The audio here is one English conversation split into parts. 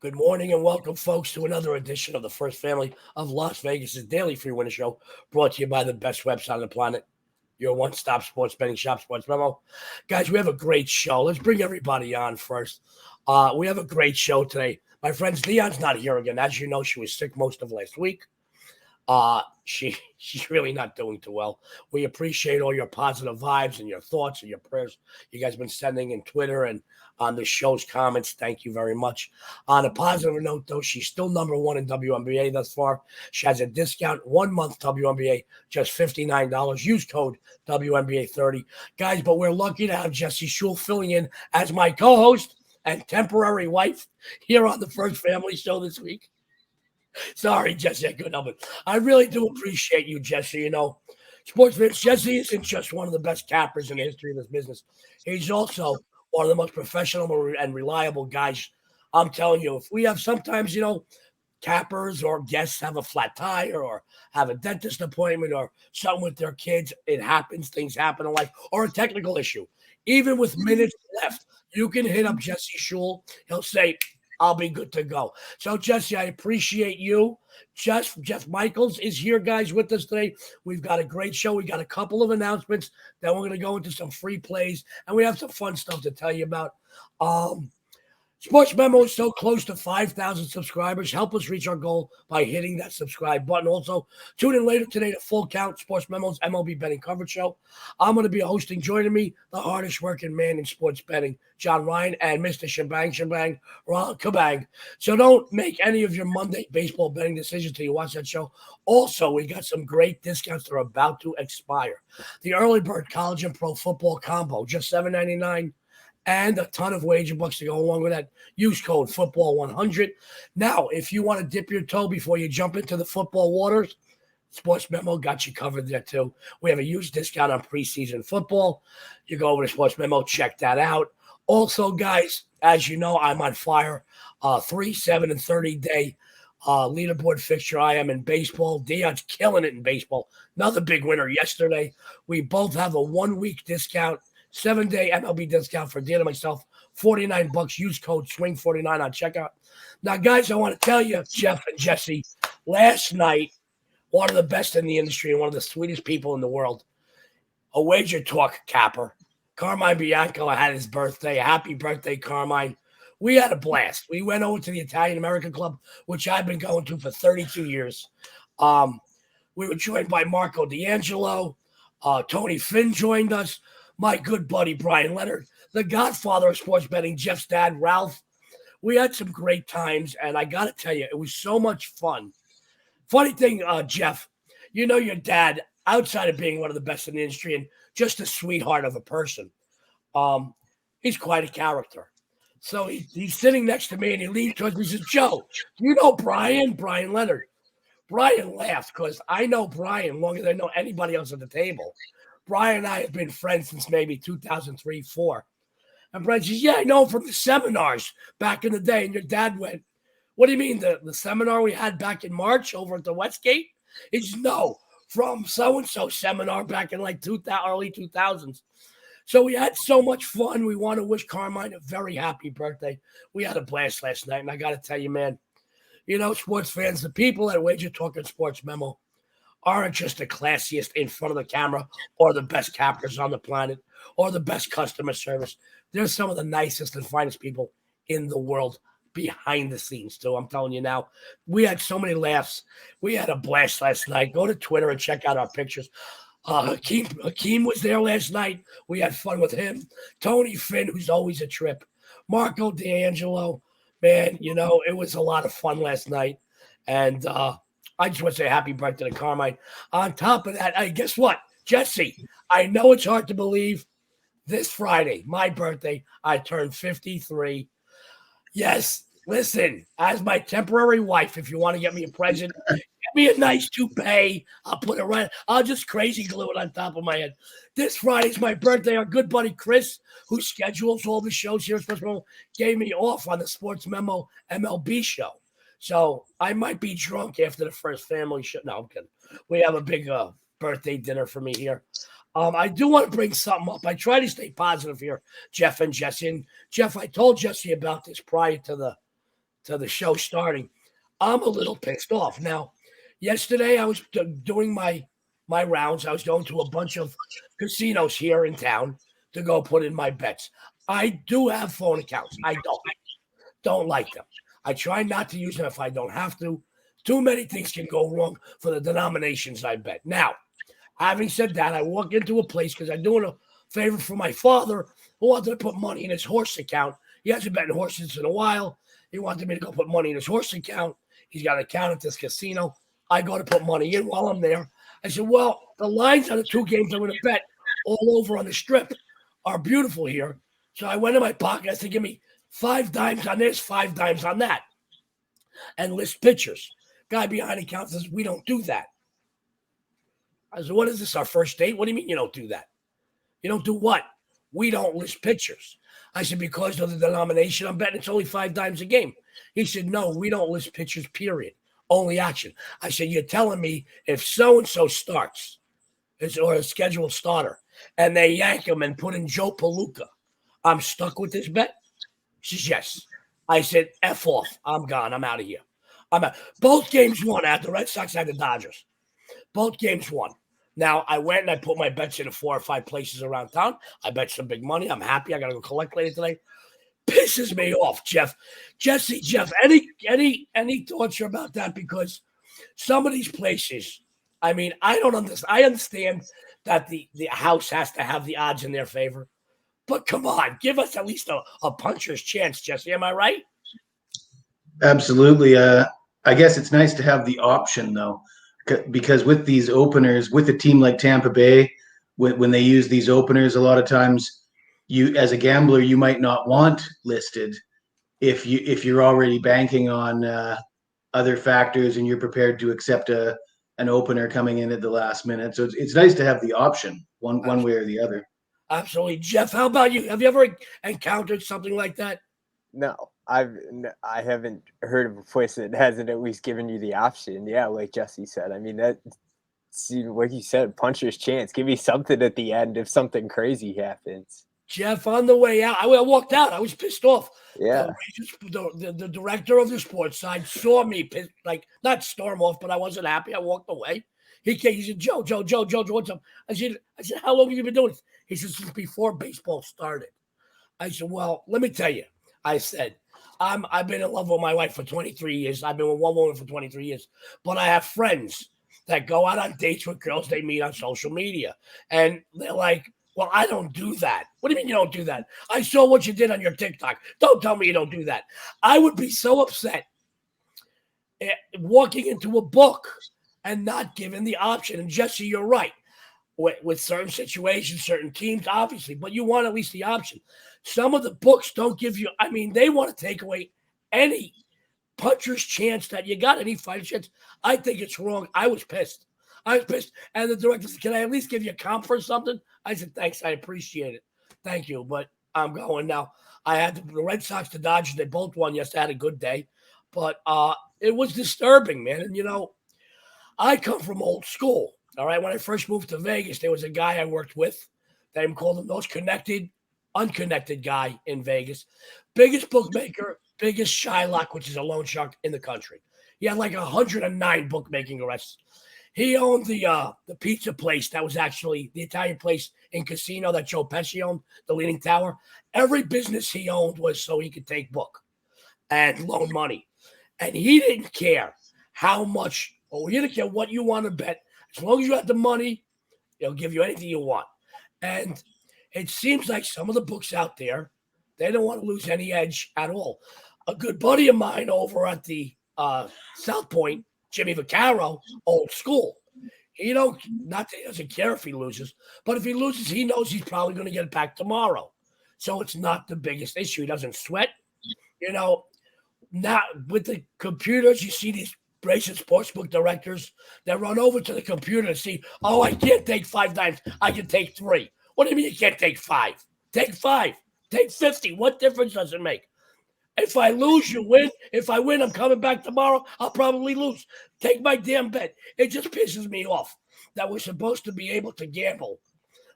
Good morning and welcome, folks, to another edition of the First Family of Las Vegas' daily free winner show, brought to you by the best website on the planet, your one-stop sports betting shop, Sports Memo. Guys, we have a great show. Let's bring everybody on first. We have a great show today. My friends, Dionne's not here again. As you know, she was sick most of last week. She's really not doing too well. We appreciate all your positive vibes and your thoughts and your prayers you guys been sending in Twitter and on the show's comments. Thank you very much. On a positive note, though, she's still number one in WNBA thus far. She has a discount 1 month WNBA, just $59. Use code WNBA30. Guys, but we're lucky to have Jessie Schule filling in as my co-host and temporary wife here on the First Family Show this week. Sorry, Jesse, I couldn't help it. I really do appreciate you, Jesse. You know, sports fans, Jesse isn't just one of the best cappers in the history of this business. He's also one of the most professional and reliable guys. I'm telling you, if we have sometimes, cappers or guests have a flat tire or have a dentist appointment or something with their kids, it happens. Things happen in life, or a technical issue. Even with minutes left, you can hit up Jesse Schule. He'll say, I'll be good to go. So, Jesse, I appreciate you. Jeff Michaels is here, guys, with us today. We've got a great show. We got a couple of announcements. Then we're going to go into some free plays, and we have some fun stuff to tell you about. Sports Memo is so close to 5,000 subscribers. Help us reach our goal by hitting that subscribe button. Also, tune in later today to Full Count, Sports Memo's MLB betting coverage show. I'm going to be hosting. Joining me, the hardest working man in sports betting, John Ryan, and Mr. Shebang, Ron Kabang. So don't make any of your Monday baseball betting decisions till you watch that show. Also, we got some great discounts that are about to expire. The Early Bird College and Pro Football Combo, just $7.99. And a ton of wager bucks to go along with that. Use code football100. Now, if you want to dip your toe before you jump into the football waters, Sports Memo got you covered there too. We have a huge discount on preseason football. You go over to Sports Memo, check that out. Also, guys, as you know, I'm on fire. 3, 7, and 30-day leaderboard fixture. I am in baseball. Dion's killing it in baseball. Another big winner yesterday. We both have a 1-week discount. 7-day MLB discount for Dionne and myself, $49. Use code SWING49 on checkout. Now, guys, I want to tell you, Jeff and Jesse, last night, one of the best in the industry and one of the sweetest people in the world, a wager talk capper, Carmine Bianco had his birthday. Happy birthday, Carmine. We had a blast. We went over to the Italian American Club, which I've been going to for 32 years. We were joined by Marco D'Angelo. Tony Finn joined us. My good buddy, Brian Leonard, the godfather of sports betting, Jeff's dad, Ralph. We had some great times, and I got to tell you, it was so much fun. Funny thing, Jeff, you know your dad, outside of being one of the best in the industry and just a sweetheart of a person, he's quite a character. So he's sitting next to me, and he leans towards me and says, Joe, you know Brian Leonard. Brian laughed because I know Brian longer than I know anybody else at the table. Brian and I have been friends since maybe 2003, 4. And Brian says, yeah, I know him from the seminars back in the day. And your dad went, what do you mean, the seminar we had back in March over at the Westgate? He says, no, from so-and-so seminar back in like early 2000s. So we had so much fun. We want to wish Carmine a very happy birthday. We had a blast last night. And I got to tell you, man, sports fans, the people at Wager Talking Sports Memo aren't just the classiest in front of the camera or the best cappers on the planet or the best customer service. They're some of the nicest and finest people in the world behind the scenes, too. I'm telling you now, we had so many laughs. We had a blast last night. Go to Twitter and check out our pictures. Hakeem was there last night. We had fun with him. Tony Finn, who's always a trip. Marco D'Angelo. Man, it was a lot of fun last night. And, I just want to say happy birthday to Carmine. On top of that, hey, guess what? Jesse, I know it's hard to believe. This Friday, my birthday, I turned 53. Yes, listen, as my temporary wife, if you want to get me a present, get me a nice toupee. I'll put it right. I'll just crazy glue it on top of my head. This Friday's my birthday. Our good buddy Chris, who schedules all the shows here at Sports Memo, gave me off on the Sports Memo MLB show. So I might be drunk after the First Family show. No, I'm kidding. We have a big birthday dinner for me here. I do want to bring something up. I try to stay positive here, Jeff and Jesse. And Jeff, I told Jesse about this prior to to the show starting. I'm a little pissed off. Now, yesterday I was doing my rounds. I was going to a bunch of casinos here in town to go put in my bets. I do have phone accounts. I don't like them. I try not to use them if I don't have to. Too many things can go wrong for the denominations I bet. Now, having said that, I walk into a place because I'm doing a favor for my father who wanted to put money in his horse account. He hasn't bet in horses in a while. He wanted me to go put money in his horse account. He's got an account at this casino. I go to put money in while I'm there. I said, well, the lines on the two games I'm going to bet all over on the strip are beautiful here. So I went in my pocket. I said, give me 5 dimes on this, 5 dimes on that, and list pictures. Guy behind the counter says, we don't do that. I said, what is this, our first date? What do you mean you don't do that? You don't do what? We don't list pictures. I said, because of the denomination, I'm betting it's only 5 dimes a game. He said, no, we don't list pictures, period. Only action. I said, you're telling me if so-and-so starts, or a scheduled starter, and they yank him and put in Joe Palooka, I'm stuck with this bet? She says, yes. I said, F off. I'm gone. I'm out of here. I'm out. Both games won. I had the Red Sox, I had the Dodgers. Both games won. Now, I went and I put my bets in 4 or 5 places around town. I bet some big money. I'm happy. I got to go collect later today. Pisses me off, Jeff. Jeff, any thoughts about that? Because some of these places, I mean, I don't understand. I understand that the house has to have the odds in their favor. But come on, give us at least a puncher's chance, Jesse. Am I right? Absolutely. I guess it's nice to have the option, though, because with these openers, with a team like Tampa Bay, when they use these openers, a lot of times you, as a gambler, you might not want listed if you're already banking on other factors and you're prepared to accept an opener coming in at the last minute. So it's nice to have the option one way or the other. Absolutely. Jeff, how about you? Have you ever encountered something like that? No, I haven't heard of a place that hasn't at least given you the option. Yeah, like Jesse said. I mean, that, like you said, puncher's chance. Give me something at the end if something crazy happens. Jeff, on the way out, I walked out. I was pissed off. Yeah. The director of the sports side saw me, like, not storm off, but I wasn't happy. I walked away. He came. He said, Joe, what's up? I said, how long have you been doing this? He said, since before baseball started. I said, well, let me tell you. I said, I've been in love with my wife for 23 years. I've been with one woman for 23 years. But I have friends that go out on dates with girls they meet on social media. And they're like, well, I don't do that. What do you mean you don't do that? I saw what you did on your TikTok. Don't tell me you don't do that. I would be so upset walking into a book and not given the option. And Jesse, you're right. With certain situations, certain teams, obviously, but you want at least the option. Some of the books don't give you, I mean, they want to take away any puncher's chance that you got, any fighter chance. I think it's wrong. I was pissed. And the director said, can I at least give you a comp for something? I said, thanks. I appreciate it. Thank you. But I'm going now. I had the Red Sox, the Dodgers, they both won yesterday. I had a good day. But it was disturbing, man. And, I come from old school. All right. When I first moved to Vegas, there was a guy I worked with. They called him the most unconnected guy in Vegas. Biggest bookmaker, biggest Shylock, which is a loan shark in the country. He had like 109 bookmaking arrests. He owned the pizza place that was actually the Italian place in Casino that Joe Pesci owned, the Leaning Tower. Every business he owned was so he could take book and loan money. And he didn't care how much, or he didn't care what you want to bet. As long as you have the money, he'll give you anything you want. And it seems like some of the books out there, they don't want to lose any edge at all. A good buddy of mine over at the South Point, Jimmy Vaccaro, old school. Not that he doesn't care if he loses, but if he loses, he knows he's probably going to get it back tomorrow. So it's not the biggest issue. He doesn't sweat. Now with the computers, you see these racing sportsbook directors that run over to the computer and see, oh, I can't take 5 dimes. I can take 3. What do you mean you can't take 5? Take 5. Take 50. What difference does it make? If I lose, you win. If I win, I'm coming back tomorrow. I'll probably lose. Take my damn bet. It just pisses me off that we're supposed to be able to gamble.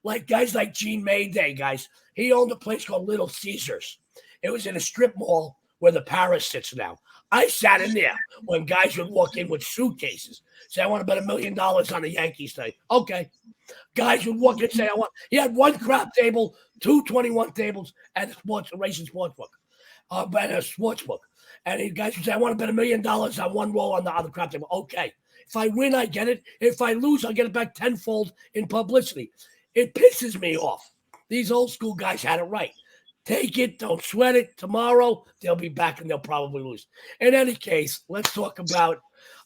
Like guys like Gene Mayday, guys. He owned a place called Little Caesars. It was in a strip mall where the Paris sits now. I sat in there when guys would walk in with suitcases, say, I want to bet $1 million on the Yankees today. Okay. Guys would walk in and say, he had one crap table, 221 tables at a racing sports book, at a sports book. And the guys would say, I want to bet $1 million on one roll on the crap table. Okay. If I win, I get it. If I lose, I'll get it back tenfold in publicity. It pisses me off. These old school guys had it right. Take it. Don't sweat it. Tomorrow, they'll be back and they'll probably lose. In any case, let's talk about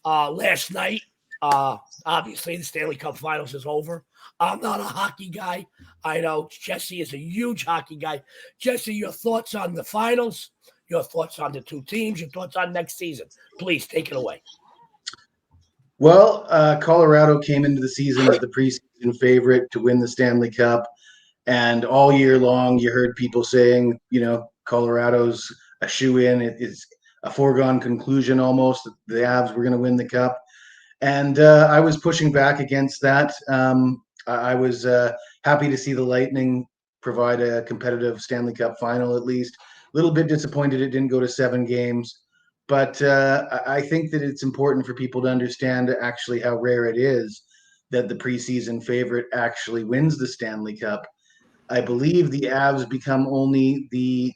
last night. Obviously, the Stanley Cup Finals is over. I'm not a hockey guy. I know Jesse is a huge hockey guy. Jesse, your thoughts on the finals, your thoughts on the two teams, your thoughts on next season. Please take it away. Well, Colorado came into the season as the preseason favorite to win the Stanley Cup. And all year long, you heard people saying, Colorado's a shoe-in. It is a foregone conclusion almost that the Avs were going to win the Cup. And I was pushing back against that. I was happy to see the Lightning provide a competitive Stanley Cup final at least. A little bit disappointed it didn't go to 7 games. But I think that it's important for people to understand actually how rare it is that the preseason favorite actually wins the Stanley Cup. I believe the Avs become only the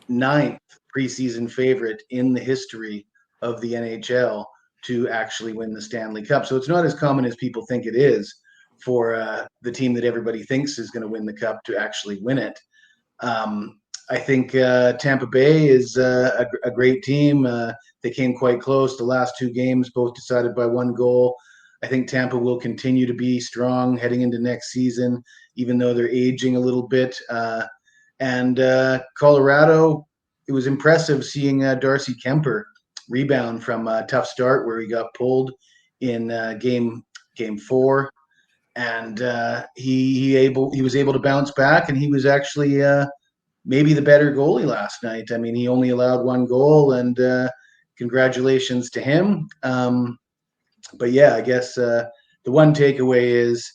9th preseason favorite in the history of the NHL to actually win the Stanley Cup. So it's not as common as people think it is for the team that everybody thinks is going to win the Cup to actually win it. I think Tampa Bay is a great team. They came quite close. The last 2 games, both decided by 1 goal. I think Tampa will continue to be strong heading into next season, even though they're aging a little bit. And Colorado, it was impressive seeing Darcy Kemper rebound from a tough start where he got pulled in game 4. And he was able to bounce back, and he was actually maybe the better goalie last night. I mean, he only allowed 1 goal, and congratulations to him. But yeah, I guess the one takeaway is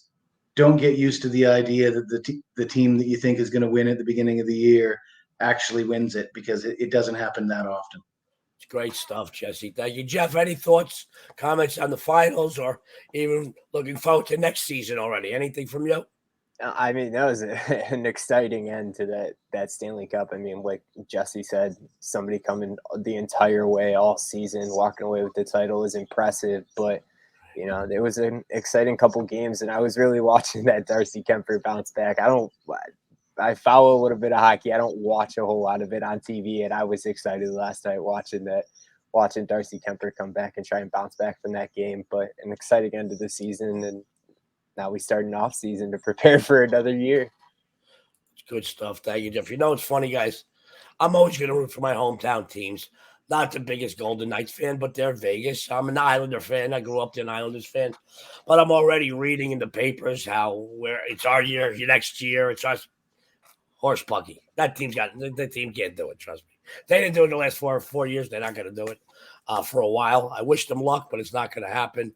don't get used to the idea that the team that you think is going to win at the beginning of the year actually wins it, because it doesn't happen that often. It's great stuff, Jesse. Thank you. Jeff, any thoughts, comments on the finals, or even looking forward to next season already? Anything from you? I mean, that was an exciting end to that Stanley Cup. I mean, like Jesse said, somebody coming the entire way all season, walking away with the title is impressive. But, there was an exciting couple games, and I was really watching that Darcy Kemper bounce back. I follow a little bit of hockey. I don't watch a whole lot of it on TV, and I was excited last night watching Darcy Kemper come back and try and bounce back from that game. But an exciting end of the season, and now we start an off season to prepare for another year. It's good stuff. Thank you, Jeff. It's funny, guys. I'm always going to root for my hometown teams. Not the biggest Golden Knights fan, but they're Vegas. I'm an Islander fan. I grew up an Islanders fan. But I'm already reading in the papers where it's our year, next year, it's us. Horse buggy. That team can't do it, trust me. They didn't do it the last 4 years. They're not going to do it for a while. I wish them luck, but it's not going to happen.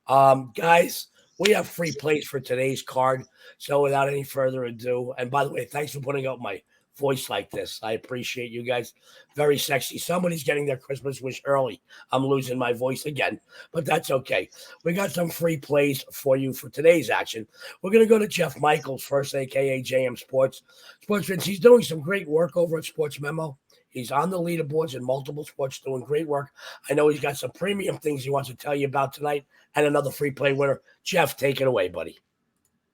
Guys, we have free plays for today's card. So without any further ado, and by the way, thanks for putting up my voice like this. I appreciate you guys. Very sexy. Somebody's getting their Christmas wish early. I'm losing my voice again, but that's okay. We got some free plays for you for today's action. We're going to go to Jeff Michaels first, a.k.a. JM Sports. Sportsman, he's doing some great work over at Sports Memo. He's on the leaderboards in multiple sports, doing great work. I know he's got some premium things he wants to tell you about tonight and another free play winner. Jeff, take it away, buddy.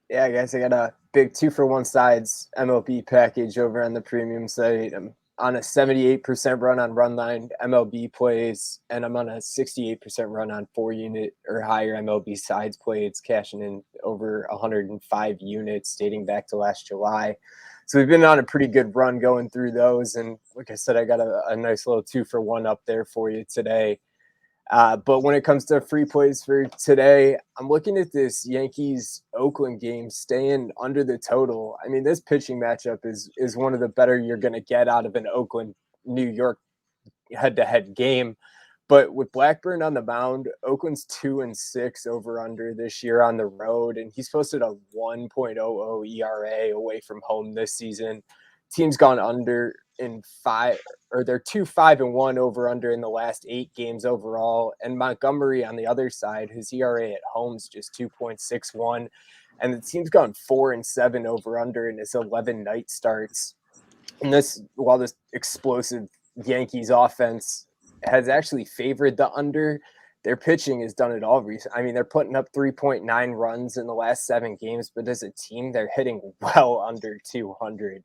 Yeah, guys, I got a big 2-for-1 sides MLB package over on the premium site. I'm on a 78% run on run line MLB plays, and I'm on a 68% run on 4-unit or higher MLB sides plays, cashing in over 105 units dating back to last July. So we've been on a pretty good run going through those. And like I said, I got a nice little 2-for-1 up there for you today. But when it comes to free plays for today, I'm looking at this Yankees-Oakland game staying under the total. I mean, this pitching matchup is one of the better you're going to get out of an Oakland-New York head-to-head game. But with Blackburn on the mound, Oakland's 2-6 over/under this year on the road, and he's posted a 1.00 ERA away from home this season. team's gone under in 5, or they're 2-5-1 over under in the last 8 games overall. And Montgomery on the other side, whose ERA at home is just 2.61. And the team's gone 4-7 over under in his 11 night starts. And while this explosive Yankees offense has actually favored the under, their pitching has done it all recently. I mean, they're putting up 3.9 runs in the last 7 games, but as a team, they're hitting well under 200.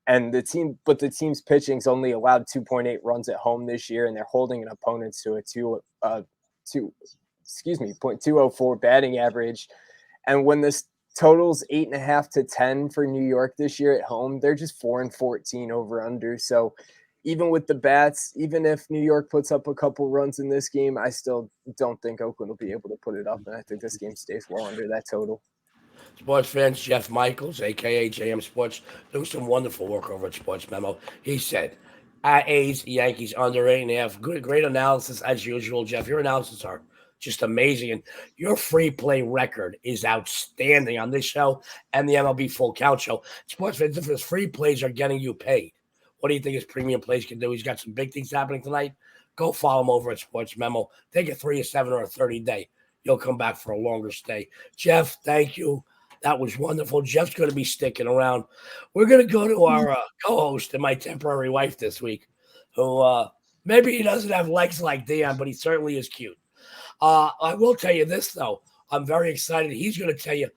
And the team's pitching's only allowed 2.8 runs at home this year, and they're holding an opponent to a 0.204 batting average. And when this totals 8.5 to 10 for New York this year at home, they're just 4-14 over under. So even with the bats, even if New York puts up a couple runs in this game, I still don't think Oakland will be able to put it up. And I think this game stays well under that total. Sports fans, Jeff Michaels, a.k.a. JM Sports, doing some wonderful work over at Sports Memo. He said, at A's, Yankees under 8.5. Great analysis as usual, Jeff. Your analysis are just amazing. And your free play record is outstanding on this show and the MLB Full Count show. Sports fans, if his free plays are getting you paid, what do you think his premium plays can do? He's got some big things happening tonight. Go follow him over at Sports Memo. Take a 3 or 7 or a 30-day. You'll come back for a longer stay. Jeff, thank you. That was wonderful. Jeff's going to be sticking around. We're going to go to our co-host and my temporary wife this week, who maybe he doesn't have legs like Dionne, but he certainly is cute. I will tell you this, though. I'm very excited. He's going to tell you,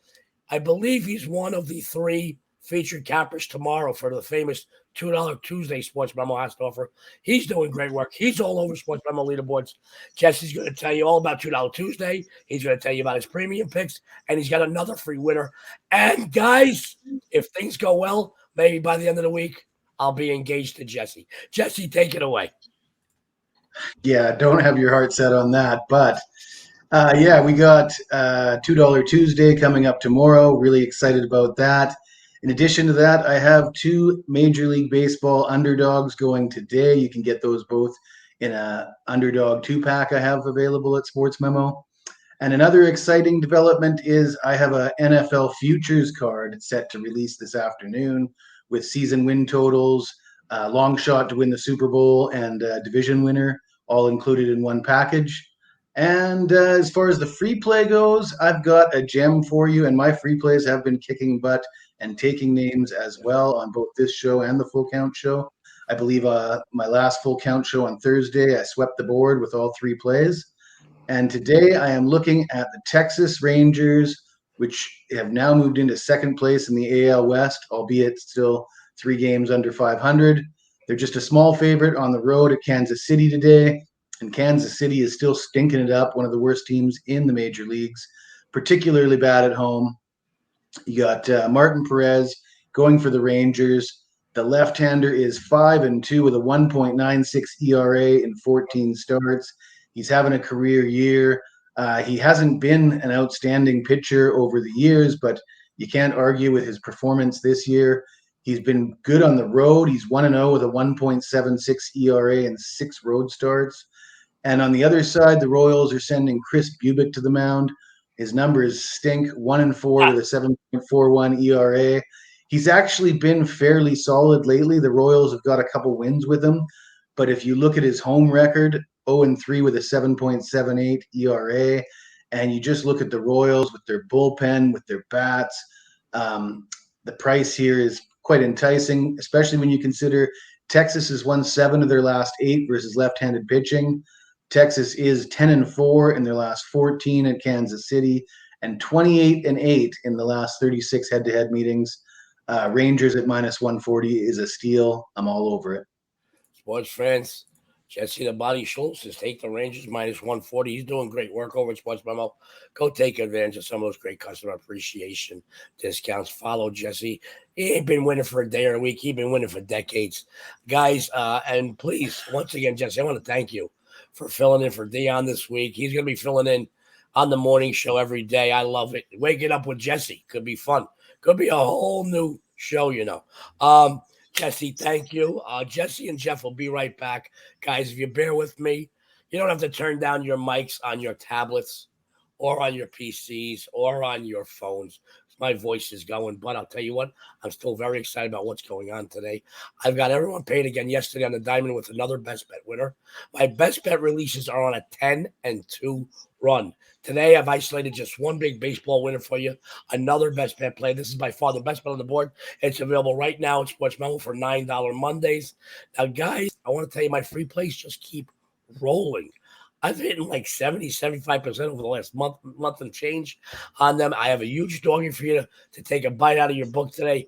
I believe he's one of the 3 featured cappers tomorrow for the famous $2 Tuesday Sports Memo has to offer. He's doing great work. He's all over Sports Memo leaderboards. Jesse's going to tell you all about $2 Tuesday. He's going to tell you about his premium picks, and he's got another free winner. And guys, if things go well, maybe by the end of the week, I'll be engaged to Jesse. Jesse, take it away. Yeah, don't have your heart set on that, but we got $2 Tuesday coming up tomorrow. Really excited about that. In addition to that, I have 2 Major League Baseball underdogs going today. You can get those both in a underdog 2-pack I have available at Sports Memo. And another exciting development is I have a NFL futures card set to release this afternoon with season win totals, long shot to win the Super Bowl, and division winner all included in one package. And as far as the free play goes, I've got a gem for you, and my free plays have been kicking butt and taking names as well on both this show and the Full Count show. I believe my last Full Count show on Thursday, I swept the board with all 3 plays. And today I am looking at the Texas Rangers, which have now moved into second place in the AL West, albeit still 3 games under 500. They're just a small favorite on the road at Kansas City today. And Kansas City is still stinking it up, one of the worst teams in the major leagues, particularly bad at home. You got Martin Perez going for the Rangers. The left-hander is 5-2 with a 1.96 ERA in 14 starts. He's having a career year. He hasn't been an outstanding pitcher over the years, but you can't argue with his performance this year. He's been good on the road. He's 1-0 with a 1.76 ERA in 6 road starts. And on the other side, the Royals are sending Chris Bubic to the mound. His numbers stink, 1-4 with a 7.41 ERA. He's actually been fairly solid lately. The Royals have got a couple wins with him. But if you look at his home record, 0-3 with a 7.78 ERA, and you just look at the Royals with their bullpen, with their bats, the price here is quite enticing, especially when you consider Texas has won 7 of their last 8 versus left-handed pitching. Texas is 10-4 in their last 14 at Kansas City and 28-8 in the last 36 head-to-head meetings. Rangers at -140 is a steal. I'm all over it. Sports fans, Jesse the Body Schule says take the Rangers -140. He's doing great work over at Sports Memo. Go take advantage of some of those great customer appreciation discounts. Follow Jesse. He ain't been winning for a day or a week. He's been winning for decades. Guys, and please, once again, Jesse, I want to thank you for filling in for Dionne this week. He's going to be filling in on the morning show every day. I love it. Waking up with Jesse could be fun. Could be a whole new show, you know. Jesse, thank you. Jesse and Jeff will be right back. Guys, if you bear with me, you don't have to turn down your mics on your tablets or on your PCs or on your phones. my voice is going. But I'll tell you what, I'm still very excited about what's going on today. I've got everyone paid again yesterday on the diamond with another best bet winner. My best bet releases are on a 10-2 run. Today, I've isolated just one big baseball winner for you. Another best bet play. This is by far the best bet on the board. It's available right now at Sports Memo for $9 Mondays. Now, guys, I want to tell you my free plays just keep rolling. I've hit like 70, 75% over the last month and change on them. I have a huge doggy for you to take a bite out of your book today.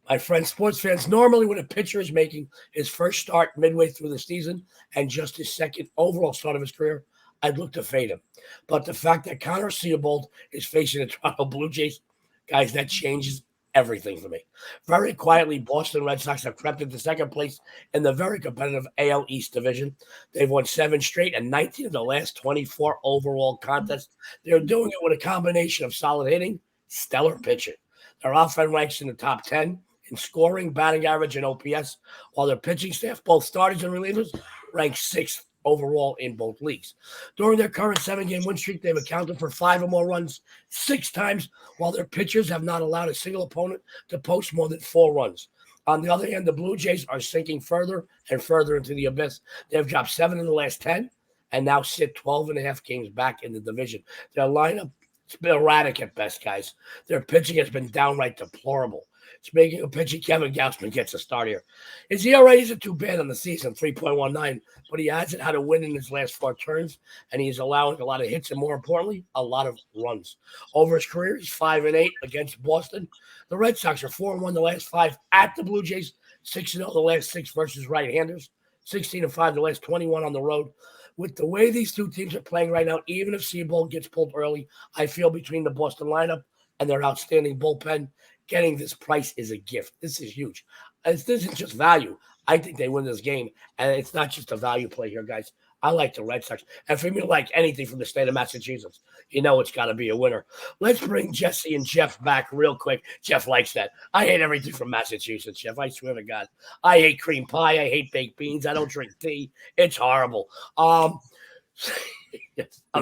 My friends, sports fans, normally when a pitcher is making his first start midway through the season and just his second overall start of his career, I'd look to fade him. But the fact that Connor Seabold is facing the Toronto Blue Jays, guys, that changes everything for me. Very quietly, Boston Red Sox have crept into second place in the very competitive AL East division. They've won 7 straight and 19 of the last 24 overall contests. They're doing it with a combination of solid hitting, stellar pitching. Their offense ranks in the top 10 in scoring, batting average, and OPS, while their pitching staff, both starters and relievers, rank 6th overall in both leagues. During their current 7-game win streak, they've accounted for 5 or more runs 6 times, while their pitchers have not allowed a single opponent to post more than 4 runs. On the other hand, the Blue Jays are sinking further and further into the abyss. They've dropped 7 in the last 10 and now sit 12.5 games back in the division. Their lineup has been erratic at best, guys. Their pitching has been downright deplorable. Speaking of pitching, Kevin Gausman gets a start here. His ERA isn't too bad on the season, 3.19, but he hasn't had a win in his last 4 turns, and he's allowing a lot of hits and, more importantly, a lot of runs. Over his career, he's 5-8 against Boston. The Red Sox are 4-1 the last 5 at the Blue Jays, 6-0 the last 6 versus right-handers, 16-5 the last 21 on the road. With the way these two teams are playing right now, even if Seabold gets pulled early, I feel between the Boston lineup and their outstanding bullpen, getting this price is a gift. This is huge. This isn't just value. I think they win this game, and it's not just a value play here, guys. I like the Red Sox. And for me to like anything from the state of Massachusetts, you know it's got to be a winner. Let's bring Jesse and Jeff back real quick. Jeff likes that. I hate everything from Massachusetts, Jeff. I swear to God. I hate cream pie. I hate baked beans. I don't drink tea. It's horrible. New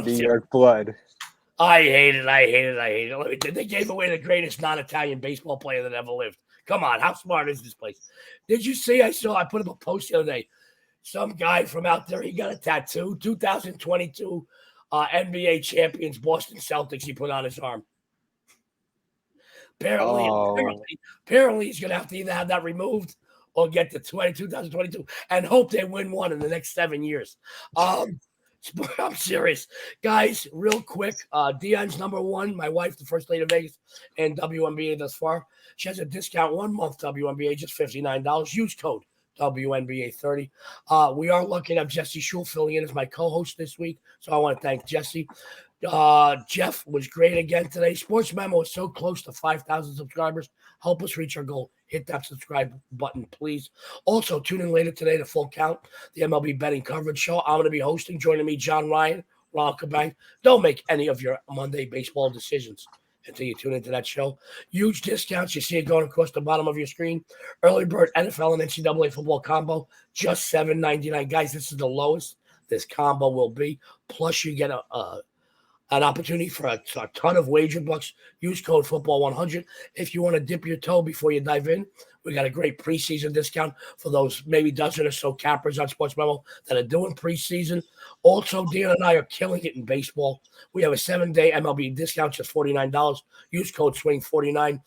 York blood. I hate it. They gave away the greatest non-Italian baseball player that ever lived. Come on, how smart is this place? Did you see? I put up a post the other day. Some guy from out there, he got a tattoo. 2022 NBA champions, Boston Celtics, he put on his arm. Apparently, he's going to have to either have that removed or get to 2022 and hope they win one in the next 7 years. I'm serious. Guys, real quick, Dionne's #1, my wife, the first lady of Vegas, and WNBA thus far. She has a discount 1 month WNBA, just $59. Use code WNBA30. We are lucky to have Jesse Schule filling in as my co-host this week, so I want to thank Jesse. Jeff was great again today. Sports Memo is so close to 5,000 subscribers. Help us reach our goal. Hit that subscribe button, please. Also, tune in later today to Full Count, the MLB betting coverage show. I'm going to be hosting. Joining me, John Ryan, Ron Cabang. Don't make any of your Monday baseball decisions until you tune into that show. Huge discounts. You see it going across the bottom of your screen. Early bird NFL and NCAA football combo, just $7.99. Guys, this is the lowest this combo will be. Plus, you get an opportunity for a ton of wager bucks. Use code football100 if you want to dip your toe before you dive in. We got a great preseason discount for those maybe dozen or so cappers on Sports Memo that are doing preseason. Also, Dionne and I are killing it in baseball. We have a 7-day MLB discount, just $49. Use code SWING49.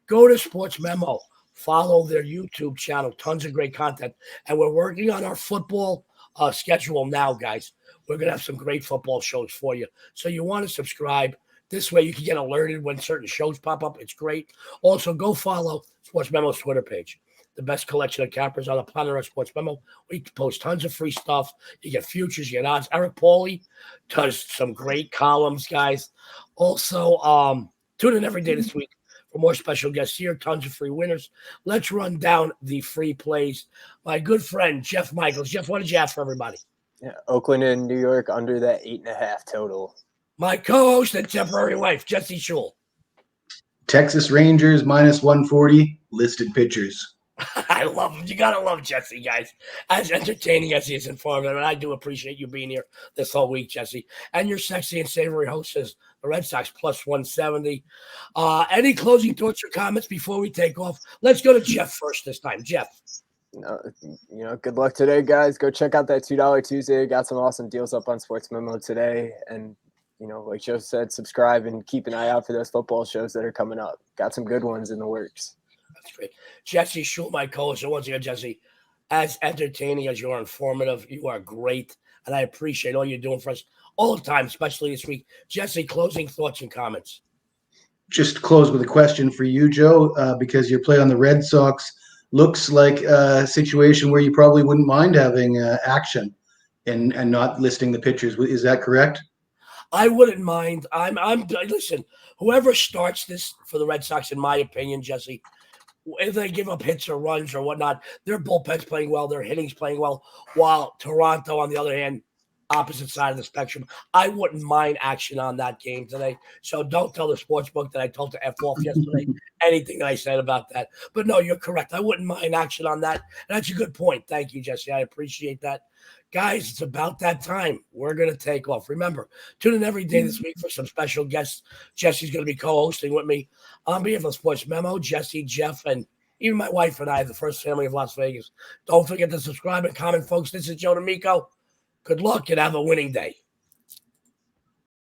Go to Sports Memo. Follow their YouTube channel. Tons of great content. And we're working on our football schedule now, guys. We're going to have some great football shows for you. So you want to subscribe. This way you can get alerted when certain shows pop up. It's great. Also, go follow Sports Memo's Twitter page. The best collection of cappers on the planet at Sports Memo. We post tons of free stuff. You get futures, you get odds. Eric Pauly does some great columns, guys. Also, tune in every day this week for more special guests here. Tons of free winners. Let's run down the free plays. My good friend, Jeff Michaels. Jeff, what did you have for everybody? Yeah, Oakland and New York under that 8.5 total. My co-host and temporary wife, Jesse Schule. Texas Rangers -140, listed pitchers. I love him. You got to love Jesse, guys. As entertaining as he is informative, and I do appreciate you being here this whole week, Jesse. And your sexy and savory host is the Red Sox plus 170. Any closing thoughts or comments before we take off? Let's go to Jeff first this time. Jeff. Good luck today, guys. Go check out that $2 Tuesday. Got some awesome deals up on Sports Memo today. And, like Joe said, subscribe and keep an eye out for those football shows that are coming up. Got some good ones in the works. That's great. Jesse Schule, my co-host. So once again, Jesse, as entertaining as you are informative, you are great. And I appreciate all you're doing for us all the time, especially this week. Jesse, closing thoughts and comments. Just close with a question for you, Joe, because your play on the Red Sox looks like a situation where you probably wouldn't mind having action and not listing the pitchers. Is that correct? I wouldn't mind. Listen, whoever starts this for the Red Sox, in my opinion, Jesse, if they give up hits or runs or whatnot, their bullpen's playing well, their hitting's playing well, while Toronto, on the other hand, opposite side of the spectrum, I wouldn't mind action on that game today. So don't tell the sports book that I told to F off yesterday, anything that I said about that. But no, you're correct. I wouldn't mind action on that. And that's a good point. Thank you, Jesse. I appreciate that. Guys, it's about that time. We're going to take off. Remember, tune in every day this week for some special guests. Jesse's going to be co-hosting with me. On behalf of Sports Memo, Jesse, Jeff, and even my wife and I, the first family of Las Vegas. Don't forget to subscribe and comment, folks. This is Joe D'Amico. Good luck and have a winning day.